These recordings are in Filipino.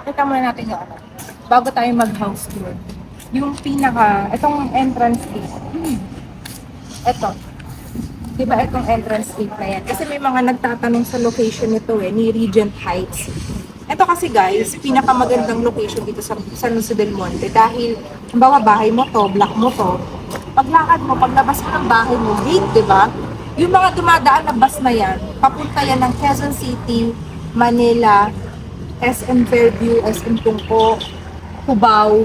Pakita muna natin yung ano. Bago tayo mag-house tour. Yung itong entrance gate. Ito. Diba itong entrance gate na yan? Kasi may mga nagtatanong sa location nito ni Regent Heights. Ito kasi guys, pinakamagandang location dito sa San Jose del Monte dahil, halimbawa bahay mo to, block mo to, paglakad mo, paglabas mo ng bahay mo, gate, diba? Yung mga dumadaan na bus na yan, papunta yan ng Quezon City, Manila, SM Fairview, SM Tungko, Cubao.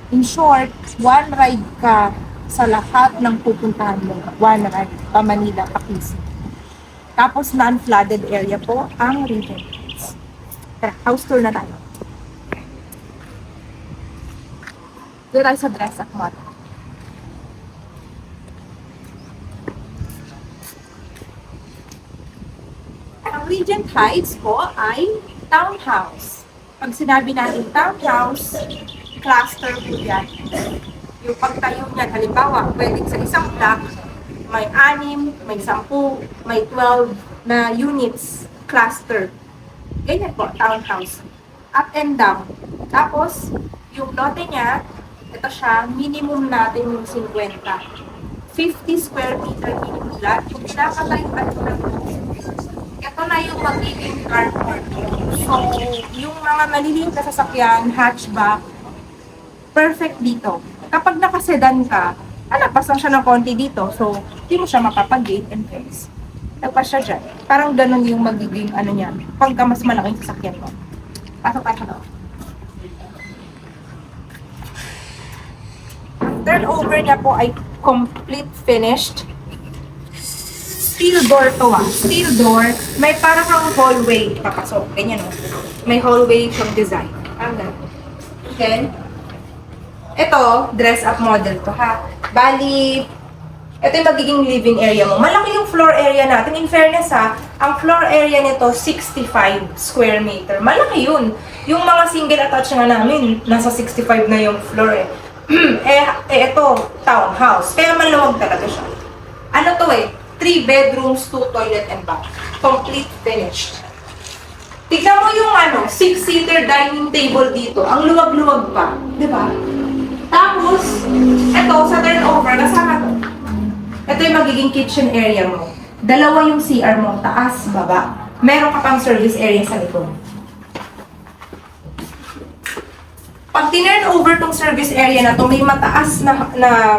In short, one ride ka sa lahat ng pupuntahan mo. One ride, pa Manila, pa Quezon. Tapos non-flooded area po ang Regent Heights. Tara, house tour na tayo. Doon tayo sa dress up mall. Ang Regent Heights po ay townhouse. Pag sinabi natin townhouse, cluster po yan. Yung pagtayo niyan, halimbawa, pwedeng sa isang block, may 6, may 10, may 12 na units, cluster. Ganyan po, townhouse. Up and down. Tapos, yung lote niya, ito siya, minimum natin yung 50. 50 square meter minimum lot. Yung pinakatayuan ko lang, ito na yung magiging carport. So, yung mga maliliit na sasakyan, hatchback, perfect dito. Kapag nakasedan ka, alapas lang siya ng konti dito. So, hindi mo siya mapapag-gate and fence. Nagpas siya dyan. Parang ganun yung magiging ano niya. Pagka mas malaking sasakyan mo. Pasok tayo sa loob. Ang turnover niya po ay complete finished. Steel door to Steel door. May parang kang hallway. Papasok. Ganyan o. May hallway siyang design. Parang ganun. Then, ito, dress up model to ha. Bali, ito yung magiging living area mo. Malaki yung floor area natin. In fairness ha, ang floor area nito 65 square meter. Malaki yun. Yung mga single attached nga namin, nasa 65 na yung floor eh. Ito, townhouse. Kaya maluwag talaga siya. Ano to 3 bedrooms, 2 toilet and bath. Complete finished. Tignan mo yung 6-seater dining table dito. Ang luwag-luwag pa. Diba? Tapos, ito, sa turnover, kasama to. Ito yung magiging kitchen area mo. Dalawa yung CR mo, taas, baba. Meron ka pang service area sa likod. Pag tinurn over tong service area na to, may mataas na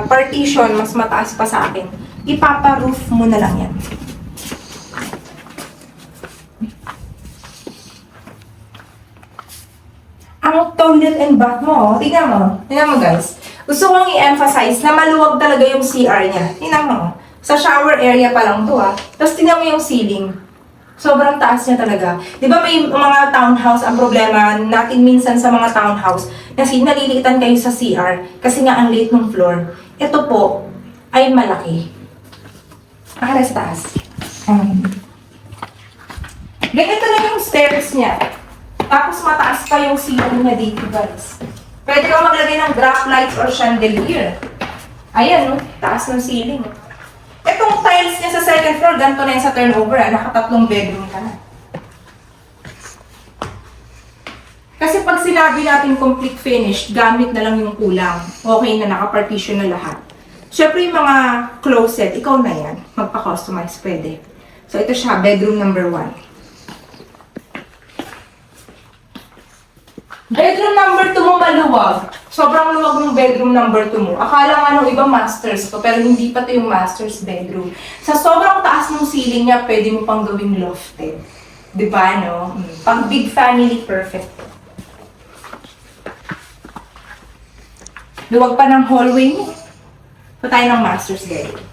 partition, mas mataas pa sa akin. Ipapa-roof mo na lang yan. Ang toilet and bath mo, tingnan mo. Tingnan mo guys. Gusto kong i-emphasize na maluwag talaga yung CR niya. Tingnan mo. Sa shower area pa lang to Tapos tingnan mo yung ceiling. Sobrang taas niya talaga. Di ba may mga townhouse, ang problema natin minsan sa mga townhouse, kasi naliliitan kayo sa CR kasi nga ang liit ng floor. Ito po ay malaki. Akala sa taas. Ganito na yung stairs niya. Tapos mataas pa yung ceiling niya dito, guys. Pwede kang maglagay ng drop lights or chandelier. Ayan, taas ng ceiling. Itong tiles niya sa second floor, ganito na yan sa turnover, nakatatlong bedroom ka na. Kasi pag sinabi natin complete finished, gamit na lang yung kulang. Okay na, naka-partition na lahat. Siyempre yung mga closet, ikaw na yan. Magpa-customize, pwede. So ito siya, bedroom number 1. Bedroom number 2 mo maluwag. Sobrang luwag ng bedroom number 2 mo. Akala nga nung iba masters to, pero hindi pa to yung master's bedroom. Sa sobrang taas ng ceiling niya, pwede mo pang gawing lofted. Diba, no? Pang big family, perfect. Luwag pa ng hallway mo. Pa tayo ng master's bedroom.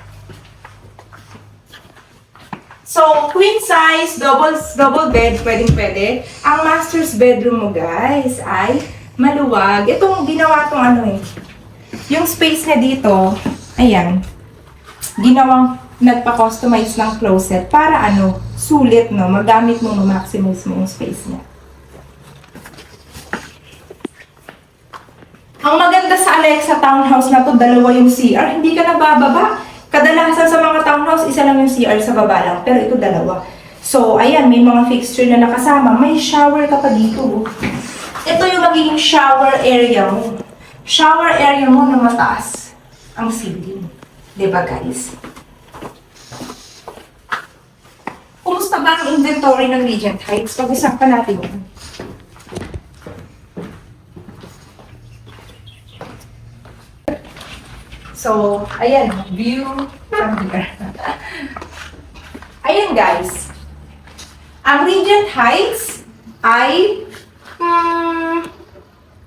So, queen size, double bed, pwedeng-pwede. Ang master's bedroom mo, guys, ay maluwag. Itong ginawa tong yung space na dito, ayan, ginawang nagpa-customize ng closet para sulit, no? Magamit mo, ma-maximize mo yung space niya. Ang maganda sa Alexa townhouse na to, dalawa yung CR, hindi ka nabababa. Kadalasan sa mga townhouse, isa lang yung CR sa baba lang, pero ito dalawa. So, ayan, may mga fixture na nakasama. May shower ka pa dito. ito yung magiging shower area mo. Shower area mo na mataas ang ceiling. Diba guys? Kumusta ba ang inventory ng Regent Heights? Pag-usapan natin yun. So, ayan, view from here. Ayan guys, ang Regent Heights ay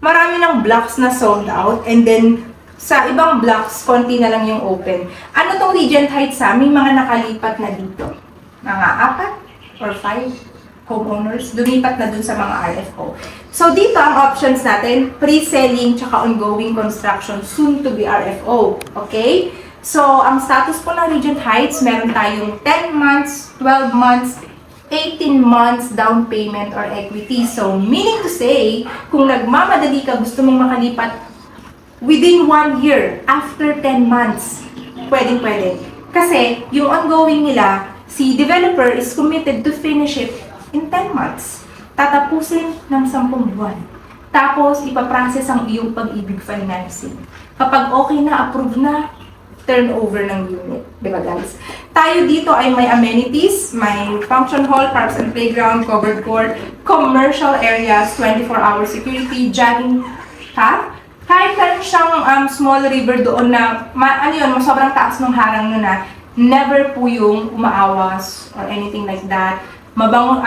marami ng blocks na sold out and then sa ibang blocks, konti na lang yung open. Ano tong Regent Heights sa may mga nakalipat na dito? Mga 4 or 5 homeowners, lumipat na dun sa mga RFO. So dito ang options natin, pre-selling tsaka ongoing construction, soon to be RFO. Okay? So ang status po ng Regent Heights, meron tayong 10 months, 12 months, 18 months down payment or equity. So meaning to say, kung nagmamadali ka, gusto mong makalipat within 1 year, after 10 months, pwedeng-pwede. Kasi yung ongoing nila, si developer is committed to finish it in 10 months. Tatapusin ng 10 buwan. Tapos, ipaprocess ang iyong pag-ibig financing. Kapag okay na, approve na, turnover ng unit. Diba guys? Tayo dito ay may amenities, may function hall, parks and playground, covered court, commercial areas, 24-hour security, jogging path. Kahit meron siyang small river doon na, sobrang taas ng harang nun na, never po yung umaawas or anything like that. Mabango,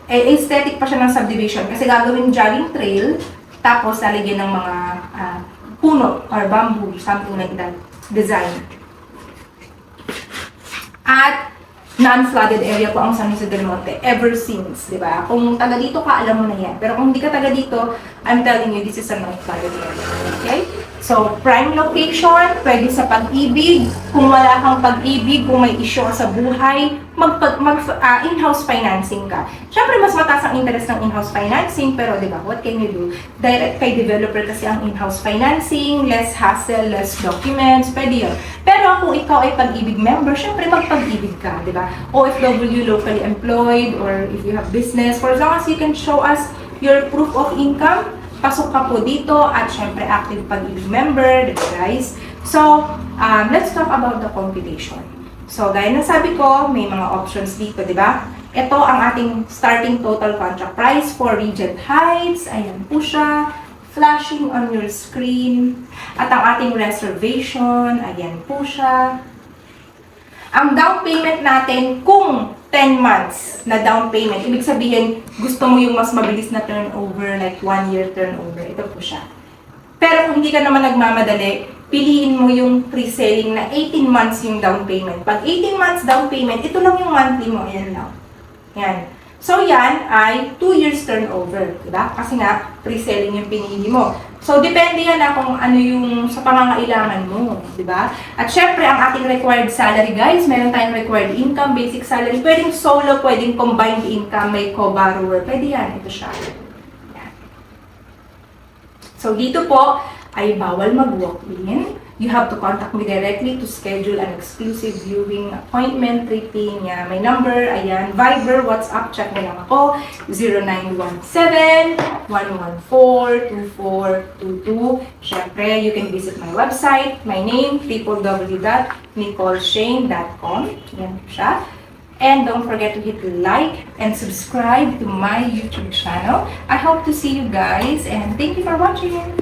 aesthetic pa siya ng subdivision kasi gagawin jogging trail, tapos lalagyan ng mga puno or bamboo, something like that, design. At non-flooded area po ang San Jose del Monte ever since, di ba? Kung taga dito ka, alam mo na yan. Pero kung hindi ka taga dito, I'm telling you, this is a non-flooded area. Okay? So, prime location, pwede sa pag-ibig. Kung wala kang pag-ibig, kung may issue sa buhay, in-house financing ka. Siyempre, mas mataas ang interest ng in-house financing, pero di ba, what can you do? Direct kay developer kasi ang in-house financing, less hassle, less documents, pwede yun. Pero kung ikaw ay pag-ibig member, siyempre magpag-ibig ka, di ba? OFW, locally employed, or if you have business, for as long as you can show us your proof of income, pasok ka po dito at syempre active pag-ibig member, diba guys? So, let's talk about the computation. So, gaya ng sabi ko, may mga options dito, di ba? Ito ang ating starting total contract price for Regent Heights. Ayan po siya. Flashing on your screen. At ang ating reservation, ayan po siya. Ang down payment natin, kung 10 months na down payment, ibig sabihin, gusto mo yung mas mabilis na turnover, like 1 year turnover. Ito po siya. Pero kung hindi ka naman nagmamadali, piliin mo yung pre-selling na 18 months yung down payment. Pag 18 months down payment, ito lang yung monthly mo. Ayan lang. Yan. So yan ay 2 years turnover. Diba? Kasi nga, pre-selling yung pinili mo. So, depende yan na kung ano yung sa pangangailangan mo, di ba? At syempre, ang ating required salary, guys, meron tayong required income, basic salary, pwedeng solo, pwedeng combined income, may co-borrower, pwede yan, ito siya. Yan. So, dito po ay bawal mag-walk-in. You have to contact me directly to schedule an exclusive viewing appointment, tripping, may number, ayan, Viber, WhatsApp, chat mo lang ako, 0917-114-2422. Syempre, you can visit my website, my name, www.nicoleshane.com. Yan siya. And don't forget to hit like and subscribe to my YouTube channel. I hope to see you guys and thank you for watching.